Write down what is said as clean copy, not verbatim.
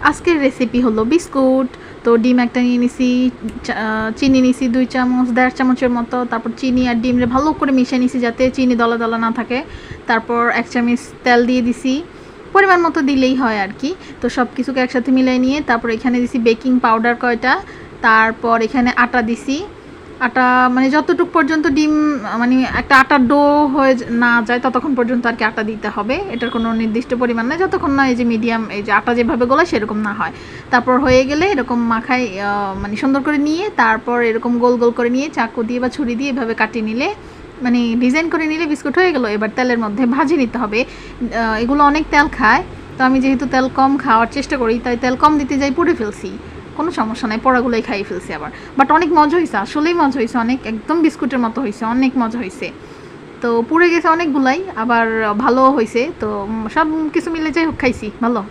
আজকের রেসিপি হলো বিস্কুট। তো ডিম একটা নিয়ে নিছি, চিনি নিছি 2 চামচ, 1.5 চামচের মতো। তারপর চিনি আর ডিমরে ভালো করে মিশিয়ে নিছি যাতে চিনি দলা দলা না থাকে। তারপর 1 চামচ তেল দিয়ে দিছি, পরিমাণ মতো দিলেই হয় আর কি। তো সব কিছুকে একসাথে মিলাই নিয়ে তারপর এখানে দিছি বেকিং পাউডার কয়টা। তারপর এখানে আটা দিছি। আটা মানে যতটুক পর্যন্ত ডিম মানে একটা আটার ডো হয়ে না যায় ততক্ষণ পর্যন্ত আর কি আটা দিতে হবে। এটার কোনো নির্দিষ্ট পরিমাণ নেই, যতক্ষণ না এই যে মিডিয়াম এই যে আটা যেভাবে গোলায় সেরকম না হয়। তারপর হয়ে গেলে এরকম মাখায় মানে সুন্দর করে নিয়ে তারপর এরকম গোল গোল করে নিয়ে চাকু দিয়ে বা ছুরি দিয়ে এভাবে কাটিয়ে নিলে মানে ডিজাইন করে নিলে বিস্কুট হয়ে গেলো। এবার তেলের মধ্যে ভাজি নিতে হবে। এগুলো অনেক তেল খায়, তো আমি যেহেতু তেল কম খাওয়ার চেষ্টা করি তাই তেল কম দিতে যাই, পুড়ে ফেলছি। কোনো সমস্যা নাই, পোড়াগুলোই খাইয়ে ফেলছি আবার। বাট অনেক মজা হয়েছে, আসলেই মজা হয়েছে, অনেক একদম বিস্কুটের মতো হয়েছে, অনেক মজা হয়েছে। তো পুড়ে গেছে অনেকগুলাই, আবার ভালোও হয়েছে। তো সব কিছু মিলে যাই হোক খাইছি ভালো।